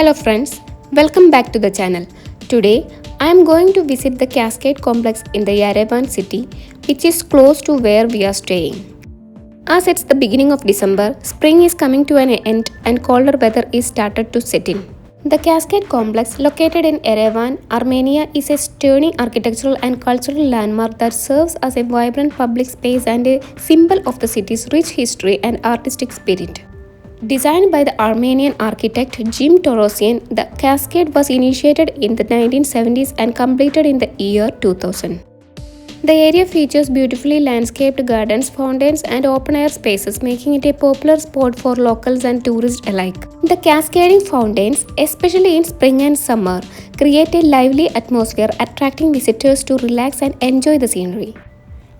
Hello friends, welcome back to the channel. Today, I am going to visit the Cascade complex in the Yerevan city, which is close to where we are staying. As it's the beginning of December, spring is coming to an end and colder weather is started to set in. The Cascade complex, located in Yerevan, Armenia, is a stunning architectural and cultural landmark that serves as a vibrant public space and a symbol of the city's rich history and artistic spirit. Designed by the Armenian architect Jim Torosian, the Cascade was initiated in the 1970s and completed in the year 2000. The area features beautifully landscaped gardens, fountains, and open-air spaces, making it a popular spot for locals and tourists alike. The cascading fountains, especially in spring and summer, create a lively atmosphere, attracting visitors to relax and enjoy the scenery.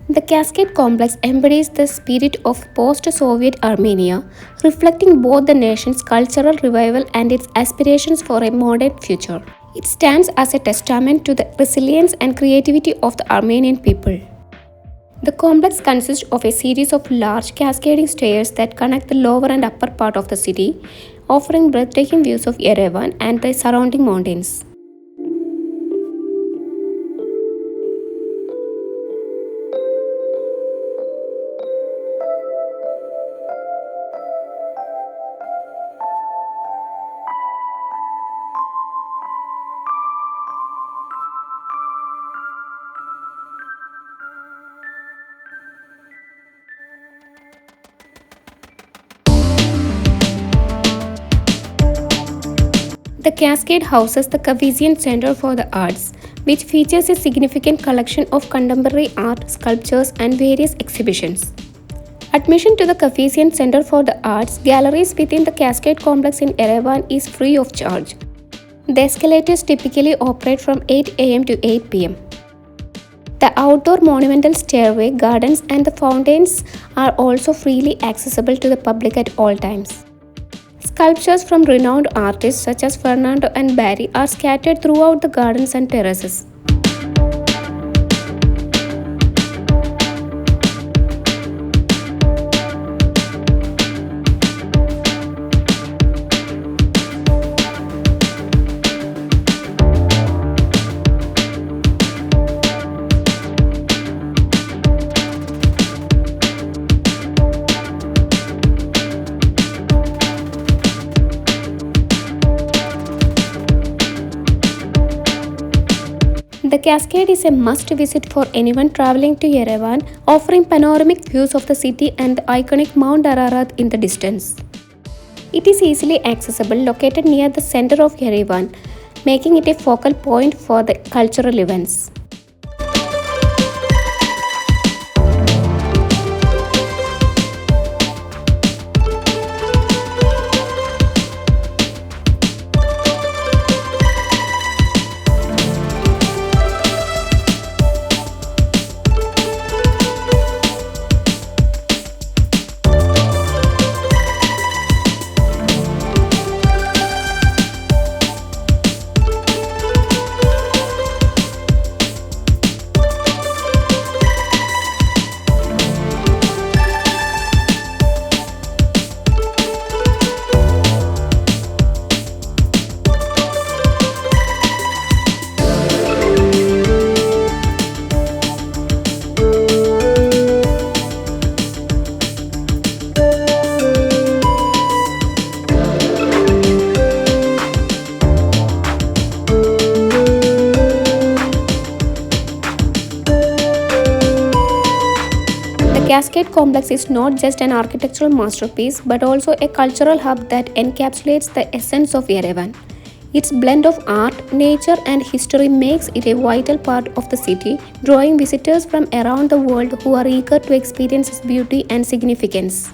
The Cascade complex embodies the spirit of post-Soviet Armenia, reflecting both the nation's cultural revival and its aspirations for a modern future. It stands as a testament to the resilience and creativity of the Armenian people. The complex consists of a series of large cascading stairs that connect the lower and upper part of the city, offering breathtaking views of Yerevan and the surrounding mountains. The Cascade houses the Caucasian Center for the Arts, which features a significant collection of contemporary art, sculptures, and various exhibitions. Admission to the Caucasian Center for the Arts galleries within the Cascade complex in Yerevan is free of charge. The escalators typically operate from 8 am to 8 pm. The outdoor monumental stairway, gardens, and the fountains are also freely accessible to the public at all times. Sculptures from renowned artists such as Fernando and Barry are scattered throughout the gardens and terraces. The Cascade is a must-visit for anyone traveling to Yerevan, offering panoramic views of the city and the iconic Mount Ararat in the distance. It is easily accessible, located near the center of Yerevan, making it a focal point for the cultural events. The Cascade complex is not just an architectural masterpiece but also a cultural hub that encapsulates the essence of Yerevan. Its blend of art, nature, and history makes it a vital part of the city, drawing visitors from around the world who are eager to experience its beauty and significance.